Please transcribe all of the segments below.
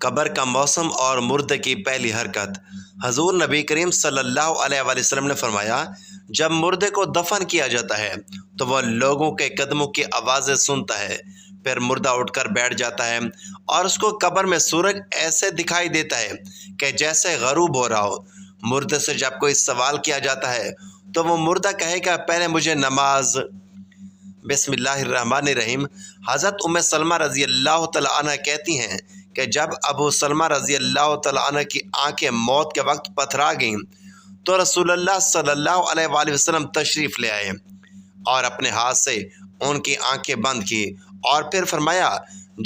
قبر کا موسم اور مردے کی پہلی حرکت۔ حضور نبی کریم صلی اللہ علیہ وآلہ وسلم نے فرمایا، جب مردے کو دفن کیا جاتا ہے تو وہ لوگوں کے قدموں کی آوازیں سنتا ہے، پھر مردہ اٹھ کر بیٹھ جاتا ہے اور اس کو قبر میں سورج ایسے دکھائی دیتا ہے کہ جیسے غروب ہو رہا ہو۔ مردے سے جب کوئی سوال کیا جاتا ہے تو وہ مردہ کہے گا، پہلے مجھے نماز۔ بسم اللہ الرحمن الرحیم۔ حضرت ام سلمہ رضی اللہ تعالیٰ عنہ کہتی ہیں کہ جب ابو سلمہ رضی اللہ تعالیٰ عنہ کی آنکھیں موت کے وقت پتھرا گئیں تو رسول اللہ صلی اللہ علیہ وآلہ وسلم تشریف لے آئے اور اپنے ہاتھ سے ان کی آنکھیں بند کی اور پھر فرمایا،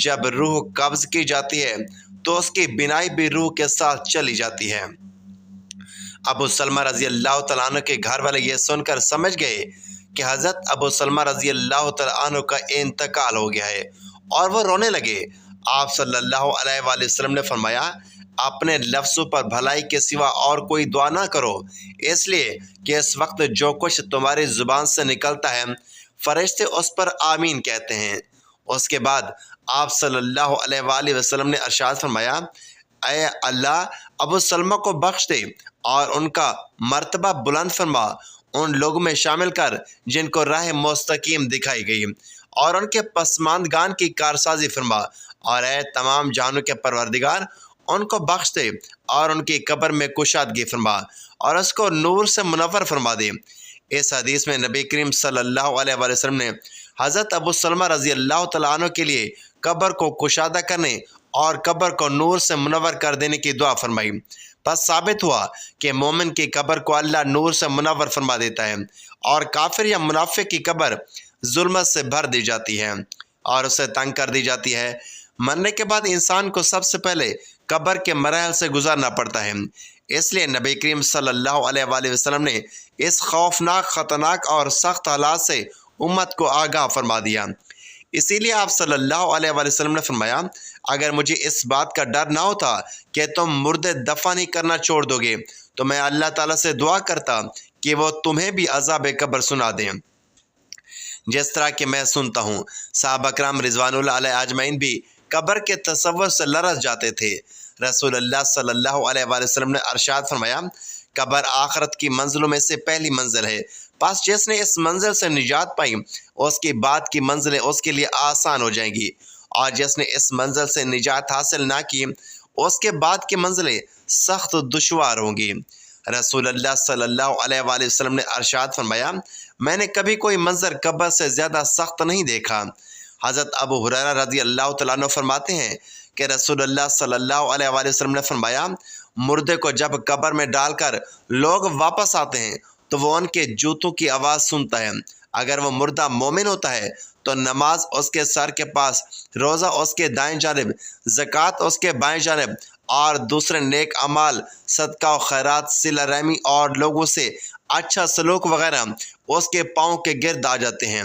جب روح قبض کی جاتی ہے تو اس کی بینائی بھی روح کے ساتھ چلی جاتی ہے۔ ابو سلمہ رضی اللہ تعالیٰ عنہ کے گھر والے یہ سن کر سمجھ گئے کہ حضرت ابو سلمہ رضی اللہ تعالیٰ عنہ کا انتقال ہو گیا ہے اور وہ رونے لگے۔ آپ صلی اللہ علیہ وآلہ وسلم نے فرمایا، اپنے لفظوں پر بھلائی کے سوا اور کوئی دعا نہ کرو، اس لیے کہ اس وقت جو کچھ تمہاری زبان سے نکلتا ہے فرشتے اس پر آمین کہتے ہیں۔ اس کے بعد آپ صلی اللہ علیہ وآلہ وسلم نے ارشاد فرمایا، اے اللہ ابو سلمہ کو بخش دے اور ان کا مرتبہ بلند فرما، ان لوگوں میں شامل کر جن کو راہ مستقیم دکھائی گئی، اور ان کے پسماندگان کی کارسازی فرما، اور اے تمام جہانوں کے پروردگار ان کو بخش دے اور ان کی قبر میں کشادگی فرما اور اس کو نور سے منور فرما دے۔ اس حدیث میں نبی کریم صلی اللہ علیہ وآلہ وسلم نے حضرت ابو سلمہ رضی اللہ تعالیٰ عنہ کے لیے قبر کو کشادہ کرنے اور قبر کو نور سے منور کر دینے کی دعا فرمائی۔ پس ثابت ہوا کہ مومن کی قبر کو اللہ نور سے منور فرما دیتا ہے اور کافر یا منافق کی قبر ظلمت سے بھر دی جاتی ہے اور اسے تنگ کر دی جاتی ہے۔ مرنے کے بعد انسان کو سب سے پہلے قبر کے مراحل سے گزرنا پڑتا ہے، اس لیے نبی کریم صلی اللہ علیہ وآلہ وسلم نے اس خوفناک، خطرناک اور سخت حالات سے امت کو آگاہ فرما دیا۔ اسی لیے آپ صلی اللہ علیہ وآلہ وسلم نے فرمایا، اگر مجھے اس بات کا ڈر نہ ہوتا کہ تم مردے دفن ہی کرنا چھوڑ دو گے تو میں اللہ تعالیٰ سے دعا کرتا کہ وہ تمہیں بھی عذاب قبر سنا دیں، جس طرح کہ میں سنتا ہوں۔ صحابہ کرام رضوان اللہ علیہ اجمعین بھی قبر کے تصور سے لرز جاتے تھے۔ رسول اللہ صلی اللہ علیہ وآلہ وسلم نے ارشاد فرمایا، قبر آخرت کی منزلوں میں سے پہلی منزل ہے، پس جس نے اس منزل سے نجات پائی اس کی بعد کی منزلیں اس کے لیے آسان ہو جائیں گی، اور جس نے اس منزل سے نجات حاصل نہ کی اس کے بعد کی منزلیں سخت دشوار ہوں گی۔ رسول اللہ صلی اللہ علیہ وآلہ وسلم نے ارشاد فرمایا، میں نے کبھی کوئی منظر قبر سے زیادہ سخت نہیں دیکھا۔ حضرت ابو ہریرہ رضی اللہ تعالیٰ عنہ فرماتے ہیں کہ رسول اللہ صلی اللہ علیہ وآلہ وسلم نے فرمایا، مردے کو جب قبر میں ڈال کر لوگ واپس آتے ہیں تو وہ ان کے جوتوں کی آواز سنتا ہے۔ اگر وہ مردہ مومن ہوتا ہے تو نماز اس کے سر کے پاس، روزہ اس کے دائیں جانب، زکوٰۃ اس کے بائیں جانب، اور دوسرے نیک اعمال، صدقہ و خیرات، صلہ رحمی اور لوگوں سے اچھا سلوک وغیرہ اس کے پاؤں کے گرد آ جاتے ہیں۔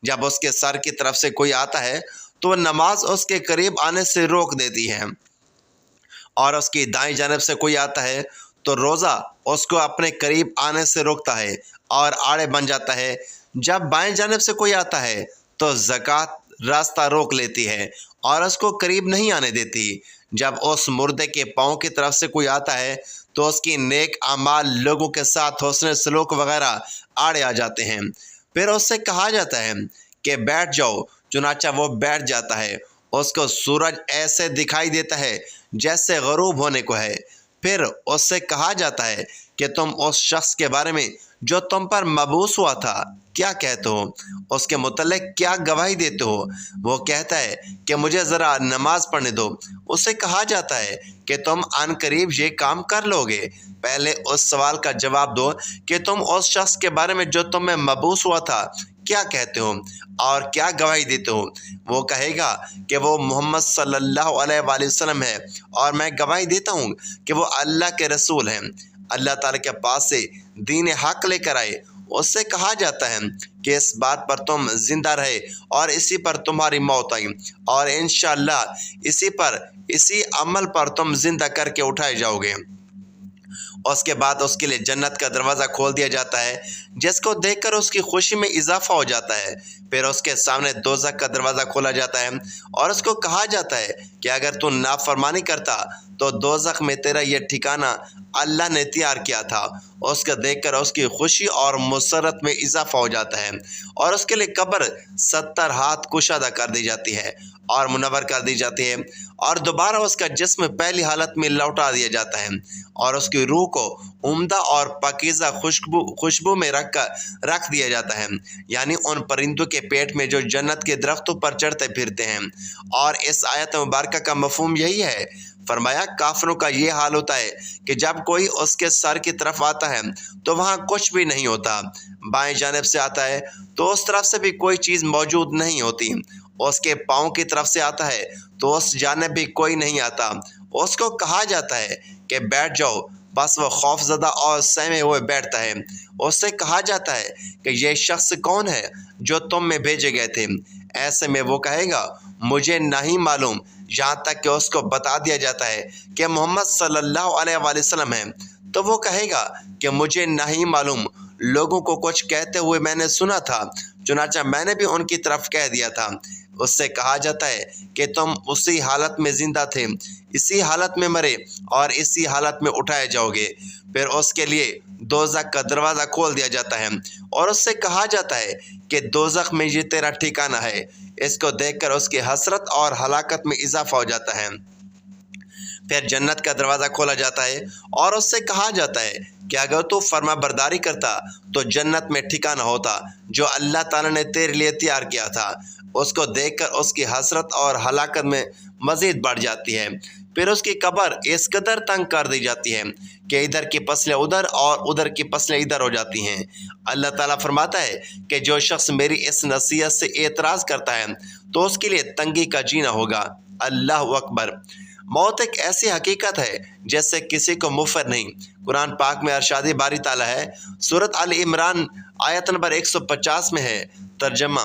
جب اس کے سر کی طرف سے کوئی آتا ہے تو وہ نماز اس کے قریب آنے سے روک دیتی ہے، اور اس کی دائیں جانب سے کوئی آتا ہے تو روزہ اس کو اپنے قریب آنے سے روکتا ہے اور آڑے بن جاتا ہے۔ جب بائیں جانب سے کوئی آتا ہے تو زکوٰۃ راستہ روک لیتی ہے اور اس کو قریب نہیں آنے دیتی۔ جب اس مردے کے پاؤں کی طرف سے کوئی آتا ہے تو اس کی نیک اعمال، لوگوں کے ساتھ حسن سلوک وغیرہ آڑے آ جاتے ہیں۔ پھر اس سے کہا جاتا ہے کہ بیٹھ جاؤ، چنانچہ وہ بیٹھ جاتا ہے۔ اس کو سورج ایسے دکھائی دیتا ہے جیسے غروب ہونے کو ہے۔ پھر اس سے کہا جاتا ہے کہ تم اس شخص کے بارے میں جو تم پر مبعوث ہوا تھا کیا کہتے ہو؟ اس کے متعلق کیا گواہی دیتے ہو؟ وہ کہتا ہے کہ مجھے ذرا نماز پڑھنے دو۔ اسے کہا جاتا ہے کہ تم عن قریب یہ کام کر لو گے۔ پہلے اس سوال کا جواب دو کہ تم اس شخص کے بارے میں جو تم میں مبعوث ہوا تھا کیا کہتے ہو اور کیا گواہی دیتے ہو؟ وہ کہے گا کہ وہ محمد صلی اللہ علیہ وآلہ وسلم ہے، اور میں گواہی دیتا ہوں کہ وہ اللہ کے رسول ہیں، اللہ تعالیٰ کے پاس سے دین حق لے کر آئے۔ اس سے کہا جاتا ہے کہ اس بات پر تم زندہ رہے اور اسی پر تمہاری موت آئی، اور انشاءاللہ اسی عمل پر تم زندہ کر کے اٹھائے جاؤ گے۔ اس کے بعد اس کے لیے جنت کا دروازہ کھول دیا جاتا ہے جس کو دیکھ کر اس کی خوشی میں اضافہ ہو جاتا ہے۔ پھر اس کے سامنے دوزخ کا دروازہ کھولا جاتا ہے اور اس کو کہا جاتا ہے کہ اگر تو نافرمانی کرتا تو دوزخ میں تیرا یہ ٹھکانہ اللہ نے تیار کیا تھا۔ اس کو دیکھ کر اس کی خوشی اور مسرت میں اضافہ ہو جاتا ہے اور اس کے لیے قبر 70 ہاتھ کشادہ کر دی جاتی ہے اور منور کر دی جاتی ہے اور دوبارہ اس کا جسم پہلی حالت میں لوٹا دیا جاتا ہے اور اس کی روح کو عمدہ اور پاکیزہ خوشبو میں رکھ دیا جاتا ہے، یعنی ان پرندوں کے پیٹ میں جو جنت کے درختوں پر چڑھتے پھرتے ہیں۔ اور اس آیت مبارکہ کا مفہوم یہی ہے۔ فرمایا کافروں کا یہ حال ہوتا ہے کہ جب کوئی اس کے سر کی طرف آتا ہے تو وہاں کچھ بھی نہیں ہوتا، بائیں جانب سے آتا ہے تو اس طرف سے بھی کوئی چیز موجود نہیں ہوتی، اس کے پاؤں کی طرف سے آتا ہے تو اس جانب بھی کوئی نہیں آتا۔ اس کو کہا جاتا ہے کہ بیٹھ جاؤ، بس وہ خوف زدہ اور سہمے ہوئے بیٹھتا ہے۔ اس سے کہا جاتا ہے کہ یہ شخص کون ہے جو تم میں بھیجے گئے تھے؟ ایسے میں وہ کہے گا مجھے نہیں معلوم، یہاں تک کہ اس کو بتا دیا جاتا ہے کہ محمد صلی اللہ علیہ وآلہ وسلم ہیں تو وہ کہے گا کہ مجھے نہیں معلوم، لوگوں کو کچھ کہتے ہوئے میں نے سنا تھا، چنانچہ میں نے بھی ان کی طرف کہہ دیا تھا۔ اس سے کہا جاتا ہے کہ تم اسی حالت میں زندہ تھے، اسی حالت میں مرے اور اسی حالت میں اٹھائے جاؤ گے۔ پھر اس کے لیے دوزخ کا دروازہ کھول دیا جاتا ہے اور اس سے کہا جاتا ہے کہ دوزخ میں یہ تیرا ٹھکانہ ہے۔ اس کو دیکھ کر اس کی حسرت اور ہلاکت میں اضافہ ہو جاتا ہے۔ پھر جنت کا دروازہ کھولا جاتا ہے اور اس سے کہا جاتا ہے کہ اگر تو فرما برداری کرتا تو جنت میں ٹھکانہ ہوتا جو اللہ تعالیٰ نے تیرے لیے تیار کیا تھا۔ اس کو دیکھ کر اس کی حسرت اور ہلاکت میں مزید بڑھ جاتی ہے۔ پھر اس کی قبر اس قدر تنگ کر دی جاتی ہے کہ ادھر کی پسلیں ادھر اور ادھر کی پسلیں ادھر ہو جاتی ہیں۔ اللہ تعالیٰ فرماتا ہے کہ جو شخص میری اس نصیحت سے اعتراض کرتا ہے تو اس کے لیے تنگی کا جینا ہوگا۔ اللہ اکبر۔ موت ایک ایسی حقیقت ہے جس سے کسی کو مفر نہیں۔ قرآن پاک میں ارشاد باری تعالیٰ ہے، سورۃ آل عمران آیت نمبر 150 میں ہے، ترجمہ: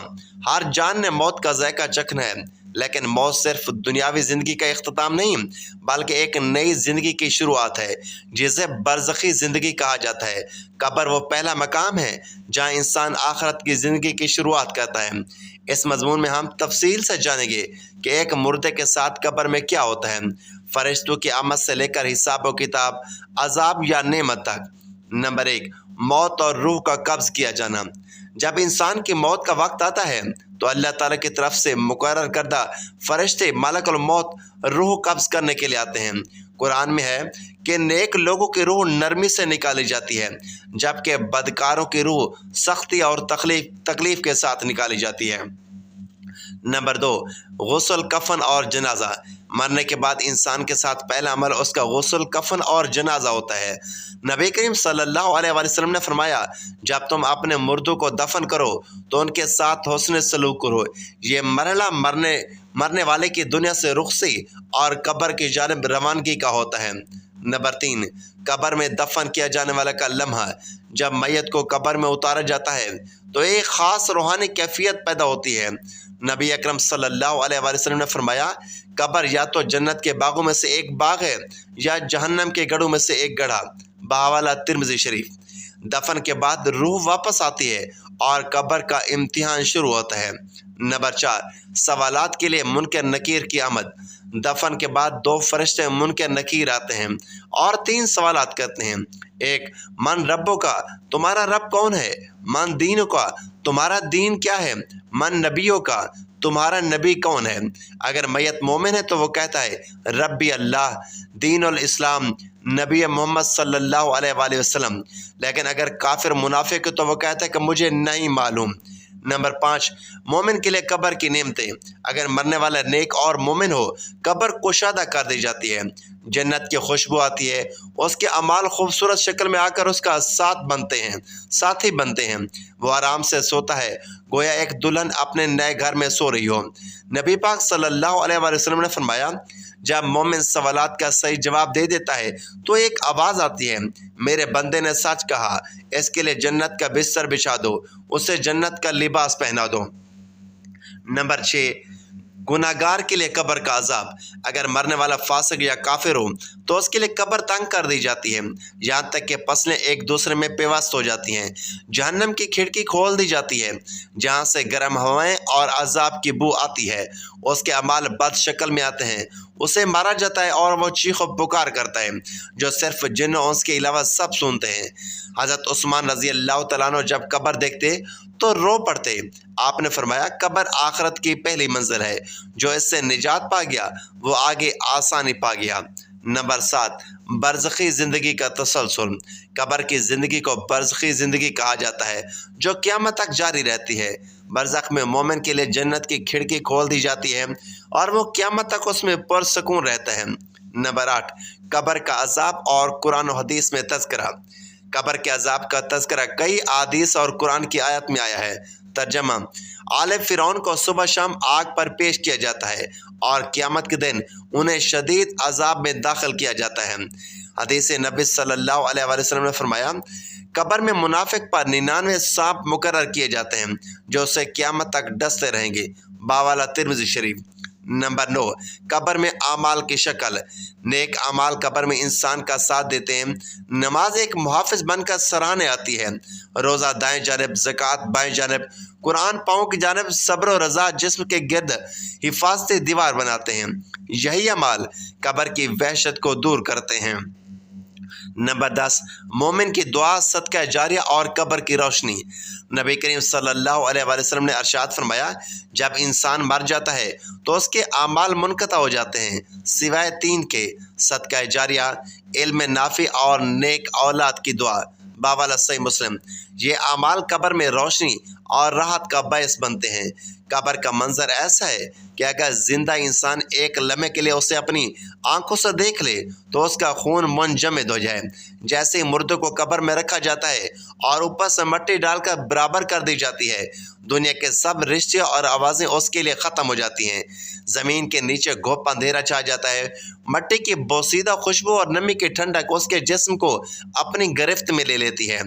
ہر جان نے موت کا ذائقہ چکھنا ہے، لیکن موت صرف دنیاوی زندگی کا اختتام نہیں بلکہ ایک نئی زندگی کی شروعات ہے جسے برزخی زندگی کہا جاتا ہے۔ قبر وہ پہلا مقام ہے جہاں انسان آخرت کی زندگی کی شروعات کرتا ہے۔ اس مضمون میں ہم تفصیل سے جانیں گے کہ ایک مردے کے ساتھ قبر میں کیا ہوتا ہے، فرشتوں کی آمد سے لے کر حساب و کتاب، عذاب یا نعمت تک۔ نمبر 1، موت اور روح کا قبض کیا جانا۔ جب انسان کی موت کا وقت آتا ہے تو اللہ تعالیٰ کی طرف سے مقرر کردہ فرشتے ملک الموت روح قبض کرنے کے لیے آتے ہیں۔ قرآن میں ہے کہ نیک لوگوں کی روح نرمی سے نکالی جاتی ہے جبکہ بدکاروں کی روح سختی اور تکلیف کے ساتھ نکالی جاتی ہے۔ نمبر 2، غسل، کفن اور جنازہ۔ مرنے کے بعد انسان کے ساتھ پہلا عمل اس کا غسل، کفن اور جنازہ ہوتا ہے۔ نبی کریم صلی اللہ علیہ وآلہ وسلم نے فرمایا، جب تم اپنے مردوں کو دفن کرو تو ان کے ساتھ حسن سلوک کرو۔ یہ مرحلہ مرنے والے کی دنیا سے رخصتی اور قبر کی جانب روانگی کا ہوتا ہے۔ نمبر 3، قبر میں دفن کیا جانے والا کا لمحہ۔ جب میت کو قبر میں اتارا جاتا ہے تو ایک خاص روحانی کیفیت پیدا ہوتی ہے۔ نبی اکرم صلی اللہ علیہ وآلہ وسلم نے فرمایا، قبر یا تو جنت کے باغوں میں سے ایک باغ ہے یا جہنم کے گڑھوں میں سے ایک گڑھا۔ بحوالہ ترمذی شریف۔ دفن کے بعد روح واپس آتی ہے اور قبر کا امتحان شروع ہوتا ہے۔ نمبر 4، سوالات کے لیے منکر نکیر کی آمد۔ دفن کے بعد 2 فرشتے منکر نکیر آتے ہیں اور 3 سوالات کرتے ہیں۔ 1، من ربوں کا، تمہارا رب کون ہے؟ من دینوں کا، تمہارا دین کیا ہے؟ من نبیوں کا، تمہارا نبی کون ہے؟ اگر میت مومن ہے تو وہ کہتا ہے ربی اللہ، دین الاسلام، نبی محمد صلی اللہ علیہ وآلہ وسلم۔ لیکن اگر کافر منافق ہے تو وہ کہتا ہے کہ مجھے نہیں معلوم۔ نمبر 5، مومن کے لیے قبر کی نعمتیں۔ اگر مرنے والا نیک اور مومن ہو، قبر کشادہ کر دی جاتی ہے، جنت کی خوشبو آتی ہے، اس کے اعمال خوبصورت شکل میں آ کر اس کا ساتھی بنتے ہیں۔ وہ آرام سے سوتا ہے گویا ایک دلہن اپنے نئے گھر میں سو رہی ہو۔ نبی پاک صلی اللہ علیہ وآلہ وسلم نے فرمایا، جب مومن سوالات کا صحیح جواب دے دیتا ہے تو ایک آواز آتی ہے، میرے بندے نے سچ کہا، اس کے لیے جنت کا بستر بچھا دو، اسے جنت کا لباس پہنا دو۔ نمبر 6، गुनाहगार के लिए कब्र का अजाब। अगर मरने वाला फासिक या काफिर हो तो उसके लिए कब्र तंग कर दी जाती है, यहाँ तक कि फसलें एक दूसरे में पेवस्त हो जाती हैं। जहन्नम की खिड़की खोल दी जाती है जहाँ से गर्म हवाएं और अजाब की बू आती है। उसके अमाल बद शक्ल में आते हैं, उसे मारा जाता है और वो चीखो पुकार करता है, जो सिर्फ जिन्न और उसके अलावा सब सुनते हैं। हज़रत उस्मान रज़ी अल्लाह तआला अन्हु जब कब्र देखते तो रो पड़ते। आपने फरमाया, कब्र आखरत की पहली मंजिल है, जो इससे निजात पा गया वो आगे आसानी पा गया। नंबर 7, बरज़खी ज़िंदगी का तसलसल। कब्र की ज़िंदगी को बरज़खी ज़िंदगी कहा जाता है, जो क़यामत तक जारी रहती है। बरज़ख में मोमिन के लिए जन्नत की खिड़की खोल दी जाती है और वो क़यामत तक उसमें पुरसकून रहता है। नंबर 8, कब्र का अज़ाब और कुरान और हदीस में तज़किरा। कब्र के अज़ाब का तज़किरा कई अहादीस और कुरान की आयत में आया है। तर्जमा, आले फ़िरौन को सुबह शाम आग पर पेश किया जाता है और क़यामत के दिन उन्हें शदीद अज़ाब में दाखिल किया जाता है। हदीस नबी सल्लल्लाहु अलैहि वसल्लम ने फरमाया, कब्र में मुनाफिक पर 99 सांप मुकर्रर किए जाते हैं, जो उसे क़यामत तक डसते रहेंगे। बावाला तिरमिज़ी शरीफ। नंबर 9, कब्र में आमाल की शक्ल। नेक आमाल कब्र में इंसान का साथ देते हैं। नमाज एक मुहाफ़िज़ बनकर सराहने आती है। रोज़ा दाएं जानिब, ज़कात बाएं जानिब, कुरान पाँव की जानिब, सब्र और रज़ा जिस्म के गिर्द हिफाजती दीवार बनाते हैं। यही अमाल कब्र की वहशत को दूर करते हैं। नंबर 10, मोमिन की दुआ, सदका जारिया और कब्र की रोशनी। नबी करीम सल्लल्लाहु अलैहि वसल्लम ने इरशाद फरमाया, जब इंसान मर जाता है तो उसके आमाल मुनक़ता हो जाते हैं सिवाय 3 के, सदका जारिया, इल्म नाफी और नेक औलाद की दुआ। बावाला सही मुस्लिम। ये आमाल कब्र में रोशनी और राहत का बायस बनते हैं। कब्र का मंजर ऐसा है कि अगर जिंदा इंसान एक लम्हे के लिए उसे अपनी आंखों से देख ले तो उसका खून मुंजमद हो जाए। जैसे ही मुर्दे को कब्र में रखा जाता है और ऊपर से मिट्टी डालकर बराबर कर दी जाती है, दुनिया के सब रिश्ते और आवाज़ें उसके लिए ख़त्म हो जाती हैं। ज़मीन के नीचे घुप अंधेरा छा जाता है। मिट्टी की बोसीदा खुशबू और नमी की ठंडक उसके जिस्म को अपनी गिरफ्त में ले लेती है।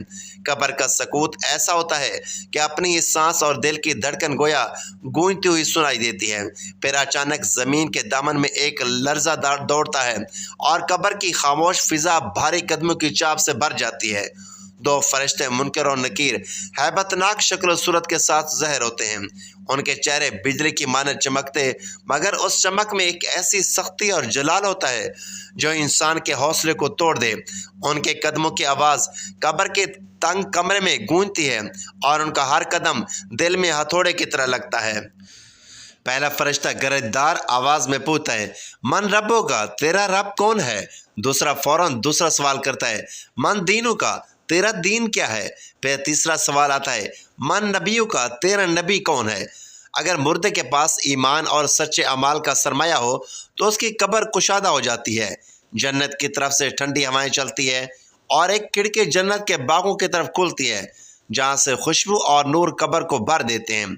कब्र का सकूत ऐसा होता है कि अपनी इस सांस और दिल की धड़कन गोया गूंजती हुई सुनाई देती है। फिर अचानक ज़मीन के दामन में एक लर्जा दौड़ता है और कब्र की खामोश फिजा भारी कदमों की चाप से भर जाती है। 2 फरिश्ते मुनकर और नकीर हैबतनाक शक्ल सूरत के साथ ज़हर होते हैं। उनके चेहरे बिजली की मानद चमकते, मगर उस चमक में एक ऐसी सख्ती और जलाल होता है जो इंसान के हौसले को तोड़ दे। उनके कदमों की आवाज़ कब्र के तंग कमरे में गूंजती है और उनका हर कदम दिल में हथौड़े की तरह लगता है। पहला फरिश्ता गरजदार आवाज़ में पूछता है, मन रब्बों का, तेरा रब कौन है? दूसरा फौरन दूसरा सवाल करता है, मन दीनों का, तेरा दीन क्या है? फिर तीसरा सवाल आता है, मन नबियों का, तेरा नबी कौन है? अगर मुर्दे के पास ईमान और सच्चे अमाल का सरमाया हो तो उसकी कब्र कुशादा हो जाती है। जन्नत की तरफ से ठंडी हवाएं चलती है और एक खिड़की जन्नत के बागों की तरफ खुलती है, जहाँ से खुशबू और नूर कब्र को भर देते हैं।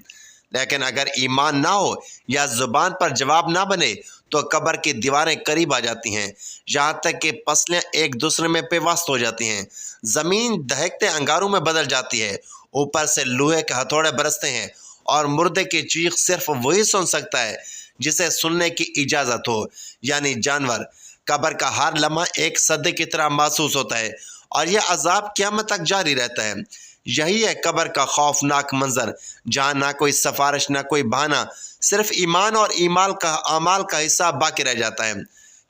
लेकिन अगर ईमान ना हो या ज़ुबान पर जवाब ना बने तो कब्र की दीवारें करीब आ जाती हैं, यहाँ तक कि फसलें एक दूसरे में पेवस्त हो जाती हैं। ज़मीन दहकते अंगारों में बदल जाती है, ऊपर से लोहे के हथौड़े बरसते हैं और मुर्दे की चीख सिर्फ वही सुन सकता है जिसे सुनने की इजाज़त हो, यानी जानवर। कब्र का हर लम्हा एक सदे की तरह महसूस होता है और यह अजाब क़यामत तक जारी रहता है। यही है कब्र का खौफनाक मंजर, जहाँ ना कोई सिफारिश ना कोई बहाना, सिर्फ ईमान और अमाल का हिस्सा बाकी रह जाता है।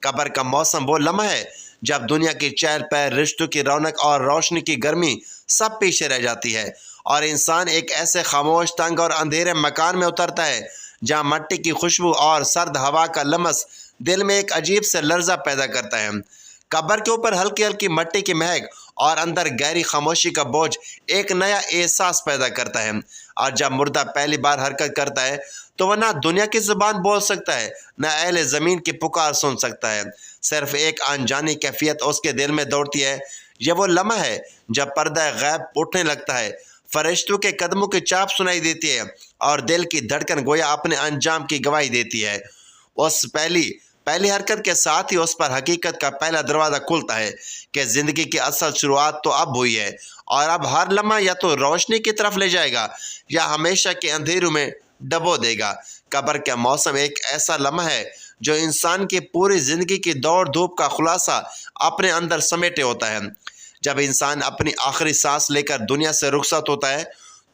कब्र का मौसम वो लम्हा है जब दुनिया की चहल पहल, रिश्तों की रौनक और रोशनी की गर्मी सब पीछे रह जाती है और इंसान एक ऐसे खामोश, तंग और अंधेरे मकान में उतरता है जहाँ मिट्टी की खुशबू और सर्द हवा का लमस दिल में एक अजीब से लर्जा पैदा करता है। कब्र के ऊपर हल्की हल्की मिट्टी की महक और अंदर गहरी खामोशी का बोझ एक नया एहसास पैदा करता है। और जब मुर्दा पहली बार हरकत करता है तो वह ना दुनिया की ज़ुबान बोल सकता है, ना अहले ज़मीन की पुकार सुन सकता है। सिर्फ एक अनजानी कैफियत उसके दिल में दौड़ती है। यह वो लम्हा है जब पर्दा गैब उठने लगता है, फरिश्तों के कदमों की चाप सुनाई देती है और दिल की धड़कन गोया अपने अंजाम की गवाही देती है। उस पहली हरकत के साथ ही उस पर हकीकत का पहला दरवाज़ा खुलता है कि ज़िंदगी की असल शुरुआत तो अब हुई है और अब हर लम्हा या तो रोशनी की तरफ ले जाएगा या हमेशा के अंधेरों में डबो देगा। कब्र का मौसम एक ऐसा लम्हा है जो इंसान की पूरी ज़िंदगी की दौड़ धूप का खुलासा अपने अंदर समेटे होता है। जब इंसान अपनी आखिरी सांस लेकर दुनिया से रुखसत होता है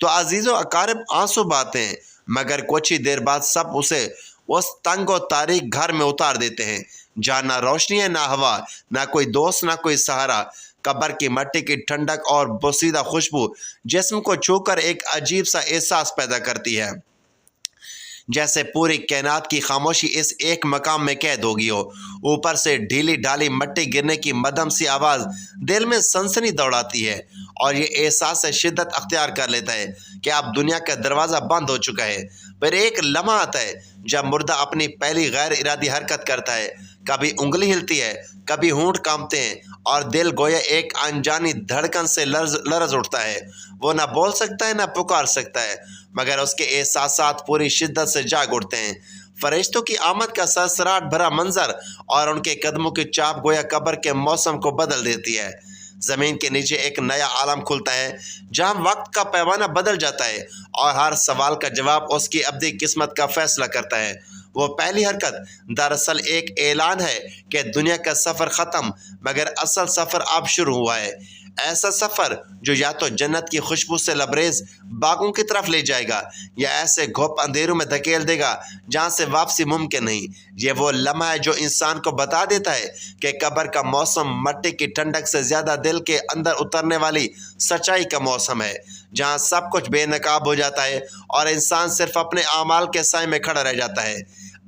तो अजीज़ो अकारिब आंसू बहाते हैं, मगर कुछ ही देर बाद सब उसे उस तंग और तारीख घर में उतार देते हैं जहाँ ना रोशनी है, ना हवा, ना कोई दोस्त, ना कोई सहारा। कब्र की मिट्टी की ठंडक और बोसीदा खुशबू जिस्म को छूकर एक अजीब सा एहसास पैदा करती है, जैसे पूरी कायनात की खामोशी इस एक मकाम में कैद होगी हो। ऊपर से ढीली ढाली मिट्टी गिरने की मध्यम सी आवाज़ दिल में सनसनी दौड़ाती है और ये एहसास शिद्दत अख्तियार कर लेता है कि अब दुनिया का दरवाज़ा बंद हो चुका है। फिर एक लम्हा आता है जब मुर्दा अपनी पहली गैर इरादी हरकत करता है। कभी उंगली हिलती है, कभी होंठ कांपते हैं और दिल गोया एक अनजानी धड़कन से लरज उठता है। वो ना बोल सकता है, ना पुकार सकता है, मगर उसके एहसासात पूरी शिद्दत से जाग उठते हैं। फरिश्तों की आमद का सरसराहट भरा मंजर और उनके कदमों की चाप गोया कब्र के मौसम को बदल देती है। ज़मीन के नीचे एक नया आलम खुलता है जहाँ वक्त का पैमाना बदल जाता है और हर सवाल का जवाब उसकी अब्दी किस्मत का फैसला करता है। वो पहली हरकत दरअसल एक ऐलान है कि दुनिया का सफ़र ख़त्म, मगर असल सफ़र अब शुरू हुआ है। ऐसा सफ़र जो या तो जन्नत की खुशबू से लबरेज बागों की तरफ ले जाएगा या ऐसे घुप अंधेरों में धकेल देगा जहाँ से वापसी मुमकिन नहीं। ये वो लम्हा है जो इंसान को बता देता है कि कब्र का मौसम मिट्टी की ठंडक से ज़्यादा दिल के अंदर उतरने वाली सच्चाई का मौसम है, जहाँ सब कुछ बेनकाब हो जाता है और इंसान सिर्फ अपने आमाल के साए में खड़ा रह जाता है।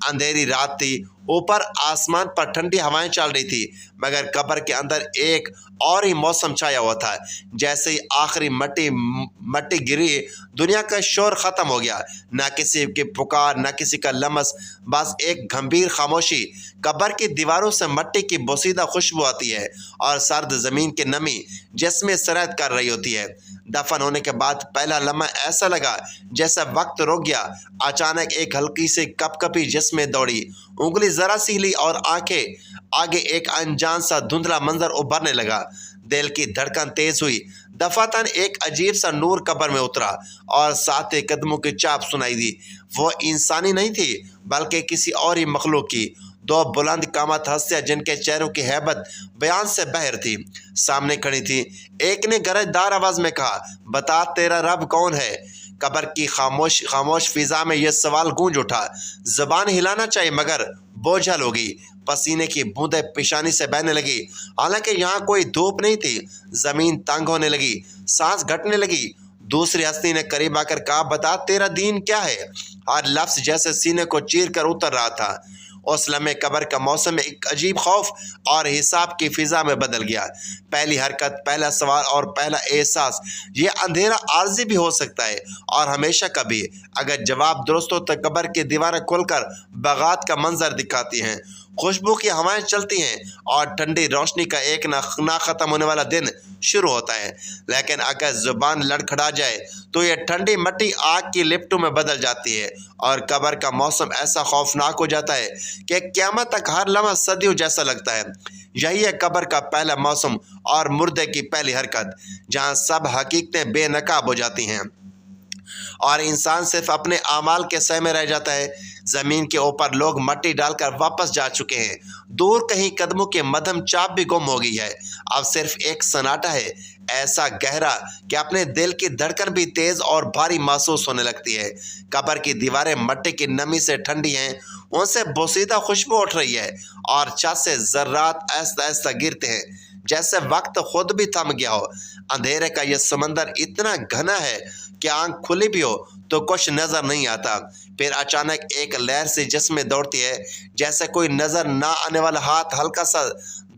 अंधेरी रात थी, ऊपर आसमान पर ठंडी हवाएं चल रही थी, मगर कब्र के अंदर एक और ही मौसम छाया हुआ था। जैसे ही आखिरी मट्टी गिरी, दुनिया का शोर ख़त्म हो गया। ना किसी की पुकार, ना किसी का लमस, बस एक गंभीर खामोशी। कब्र की दीवारों से मिट्टी की बोसीदा खुशबू आती है और सर्द ज़मीन की नमी जिसमें सरहद कर रही होती है। दफन होने के बाद पहला लम्हा ऐसा लगा जैसा वक्त रुक गया। अचानक एक हल्की सी कपकपी जिस्म दौड़ी, उंगली जरा सी हिली और आंखें आगे एक अनजान सा धुंधला मंजर उभरने लगा। दिल की धड़कन तेज हुई। दफातन एक अजीब सा नूर कब्र में उतरा और साथ ही कदमों की चाप सुनाई दी। वो इंसानी नहीं थी बल्कि किसी और ही मखलूक की। दो बुलंद कामत हस्तियाँ जिनके चेहरों की हैबत बयान से बाहर थी, सामने खड़ी थी। एक ने गरजदार आवाज़ में कहा, बता तेरा रब कौन है। कब्र की खामोश फिजा में यह सवाल गूंज उठा। ज़बान हिलाना चाहिए मगर बोझल हो गई। पसीने की बूंदें पेशानी से बहने लगी। हालांकि यहाँ कोई धूप नहीं थी। ज़मीन तंग होने लगी, सांस घटने लगी। दूसरी हस्ती ने करीब आकर कहा, बता तेरा दीन क्या है। हर लफ्ज़ जैसे सीने को चीर कर उतर रहा था। उस लम्हे कब्र का मौसम एक अजीब खौफ और हिसाब की फिजा में बदल गया। पहली हरकत, पहला सवाल और पहला एहसास, ये अंधेरा आर्जी भी हो सकता है और हमेशा कभी। अगर जवाब दुरुस्त हो तो कब्र की दीवारें खुलकर बगात का मंजर दिखाती हैं, खुशबू की हवाएं चलती हैं और ठंडी रोशनी का एक ना ख़त्म होने वाला दिन शुरू होता है। लेकिन अगर ज़ुबान लड़खड़ा जाए तो ये ठंडी मिट्टी आग की लिपटों में बदल जाती है और कब्र का मौसम ऐसा खौफनाक हो जाता है कि क़यामत तक हर लम्हा सदियों जैसा लगता है। यही है कब्र का पहला मौसम और मुर्दे की पहली हरकत, जहाँ सब हकीकतें बेनकाब हो जाती हैं और इंसान सिर्फ अपने आमाल के सह में रह जाता है। ज़मीन के ऊपर लोग मिट्टी डालकर वापस जा चुके हैं। दूर कहीं कदमों के मध्यम चाप भी गुम हो गई है। अब सिर्फ एक सन्नाटा है, ऐसा गहरा कि अपने दिल की धड़कन भी तेज़ और भारी महसूस होने लगती है। कब्र की दीवारें मिट्टी की नमी से ठंडी हैं, उनसे बोसीदा खुशबू उठ रही है और छत से ज़र्रात आहिस्ता आहिस्ता गिरते हैं जैसे वक्त खुद भी थम गया हो। अंधेरे का यह समंदर इतना घना है कि आंख खुली भी हो तो कुछ नज़र नहीं आता। फिर अचानक एक लहर से जिस्म दौड़ती है, जैसे कोई नज़र ना आने वाला हाथ हल्का सा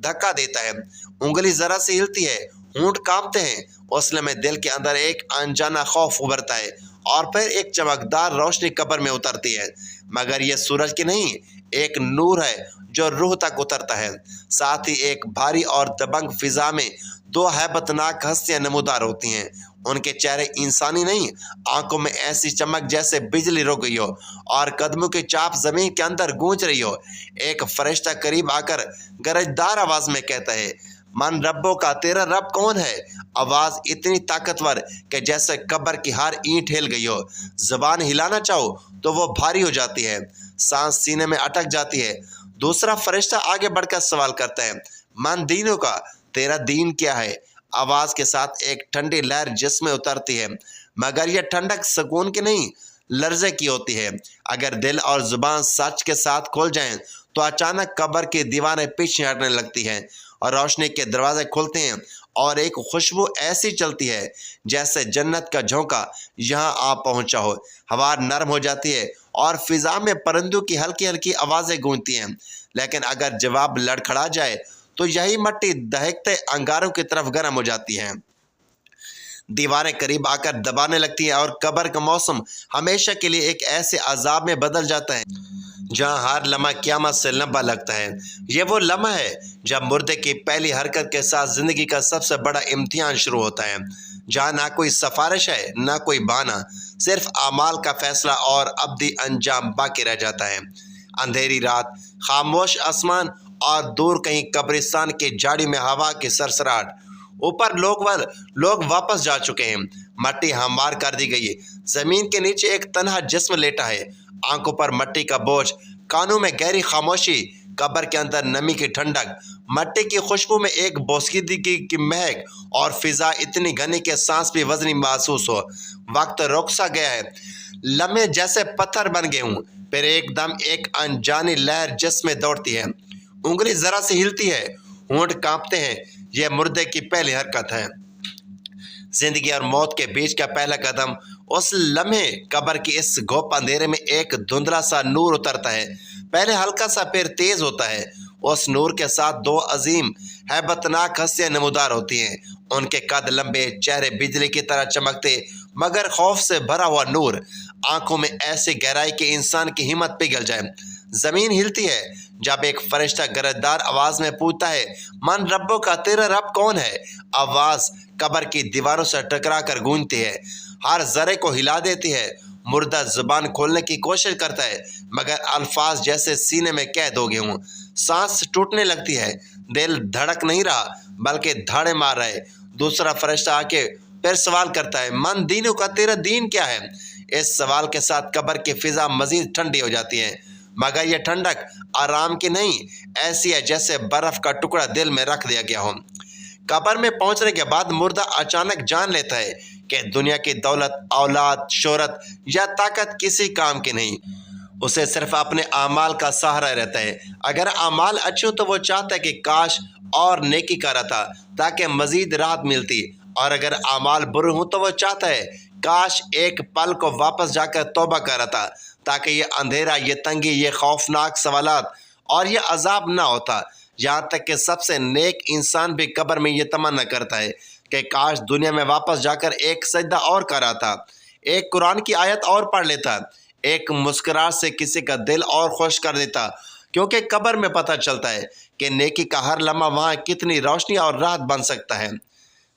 धक्का देता है। उंगली ज़रा सी हिलती है, होंठ कांपते हैं। उस लम्हे दिल के अंदर एक अनजाना खौफ उभरता है और फिर एक चमकदार रोशनी कब्र में उतरती है, मगर यह सूरज की नहीं, एक नूर है जो रूह तक उतरता है। साथ ही एक भारी और दबंग फिजा में दो हैबतनाक हस्तियाँ नमूदार होती हैं। उनके चेहरे इंसानी नहीं, आंखों में ऐसी चमक जैसे बिजली रुक गई हो और कदमों की चाप ज़मीन के अंदर गूंज रही हो। एक फरिश्ता करीब आकर गरजदार आवाज़ में कहता है, من रब्बो का तेरा रब कौन है। आवाज़ इतनी ताकतवर कि जैसे कब्र की हर ईंट हिल गई हो। ज़बान हिलाना चाहो तो वो भारी हो जाती है, सांस सीने में अटक जाती है। दूसरा फरिश्ता आगे बढ़कर सवाल करता है, मन दीनों का, तेरा दीन क्या है। आवाज़ के साथ एक ठंडी लहर जिस्म में उतरती है, मगर यह ठंडक सुकून की नहीं, लर्जे की होती है। अगर दिल और ज़ुबान सच के साथ खुल जाएं तो अचानक कब्र की दीवारें पीछे हटने लगती हैं और रोशनी के दरवाजे खुलते हैं और एक खुशबू ऐसी चलती है जैसे जन्नत का झोंका यहाँ आ पहुँचा हो। हवा नरम हो जाती है और फिज़ा में परिंदों की हल्की हल्की आवाज़ें गूंजती हैं। लेकिन अगर जवाब लड़खड़ा जाए तो यही मट्टी दहकते अंगारों की तरफ गर्म हो जाती है, दीवारें करीब आकर दबाने लगती हैं और कब्र का मौसम हमेशा के लिए एक ऐसे अजाब में बदल जाता है जहां हर लम्हा क़यामत से लंबा लगता है। ये वो लम्हा है जब मुर्दे की पहली हरकत के साथ ज़िंदगी का सबसे बड़ा इम्तिहान शुरू होता है, जहां ना कोई सिफारिश है ना कोई बहाना, सिर्फ आमाल का फैसला और अब्दी अंजाम बाकी रह जाता है। अंधेरी रात, खामोश आसमान और दूर कहीं कब्रिस्तान की झाड़ी में हवा की सरसराहट। ऊपर लोग वापस जा चुके हैं, मट्टी हमवार कर दी गई है। जमीन के नीचे एक तन्हा जिस्म लेटा है, आंखों पर मट्टी का बोझ, कानों में गहरी खामोशी, कब्र के अंदर नमी की ठंडक, मट्टी की खुशबू में एक बोसीदगी की महक और फिजा इतनी घनी कि सांस भी वजनी महसूस हो। वक्त रुक सा गया है, लम्हे जैसे पत्थर बन गए हूँ। फिर एकदम एक अनजानी लहर जिस्म में दौड़ती है, उंगली जरा से हिलती है, होंठ कांपते हैं। यह मुर्दे की पहली हरकत है, जिंदगी और मौत के बीच का पहला कदम। उस लम्हे कब्र की इस घोप अंधेरे में एक धुंधला सा नूर उतरता है, पहले हल्का सा फिर तेज होता है। उस नूर के साथ दो अजीम हैबतनाक हस्तियां नमूदार होती हैं। उनके कद लंबे, चेहरे बिजली की तरह चमकते, मगर खौफ से भरा हुआ नूर, आंखों में ऐसी गहराई कि इंसान की हिम्मत पिघल जाए। जमीन हिलती है जब एक फरिश्ता गरजदार आवाज में पूछता है, मन रब्बो का, तेरा रब कौन है। आवाज कब्र की दीवारों से टकरा कर गूंजती है, हर जरे को हिला देती है। मुर्दा जुबान खोलने की कोशिश करता है, मगर अल्फाज जैसे सीने में कैद हो गए हों। सांस टूटने लगती है, दिल धड़क नहीं रहा बल्कि धाड़े मार रहा है। दूसरा फरिश्ता आके फिर सवाल करता है, मन दीनों का, तेरा दीन क्या है। इस सवाल के साथ कब्र की फिजा मजीद ठंडी हो जाती है, मगर यह ठंडक आराम की नहीं, ऐसी है जैसे बर्फ का टुकड़ा दिल में रख दिया गया हो। कब्र में पहुंचने के बाद मुर्दा अचानक जान लेता है कि दुनिया की दौलत, औलाद, शोहरत या ताकत किसी काम की नहीं, उसे सिर्फ अपने आमाल का सहारा रहता है। अगर आमाल अच्छे हो तो वो चाहता है कि काश और नेकी कर था ताकि मजीद राहत मिलती, और अगर आमाल बुरे हों तो वो चाहता है काश एक पल को वापस जाकर तौबा कर था ताकि ये अंधेरा, ये तंगी, ये खौफनाक सवालात और ये अजाब ना होता। यहाँ तक कि सबसे नेक इंसान भी कब्र में ये तमन्ना करता है कि काश दुनिया में वापस जाकर एक सजदा और करा था, एक कुरान की आयत और पढ़ लेता, एक मुस्कुराहट से किसी का दिल और खुश कर देता। क्योंकि कब्र में पता चलता है कि नेकी का हर लम्हा वहाँ कितनी रोशनी और राहत बन सकता है।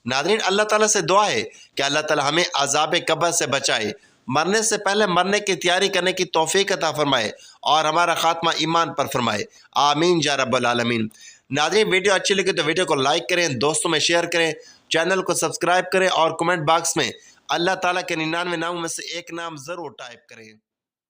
नाज़रीन, अल्लाह ताला से दुआ है कि अल्लाह ताला हमें अज़ाब कब्र से बचाए, मरने से पहले मरने की तैयारी करने की तौफीक अता फरमाए और हमारा खात्मा ईमान पर फरमाए। आमीन या रब्बल आलमीन। नाज़रीन, वीडियो अच्छी लगी तो वीडियो को लाइक करें, दोस्तों में शेयर करें, चैनल को सब्सक्राइब करें और कमेंट बॉक्स में अल्लाह ताला के 99 नामों में से एक नाम ज़रूर टाइप करें।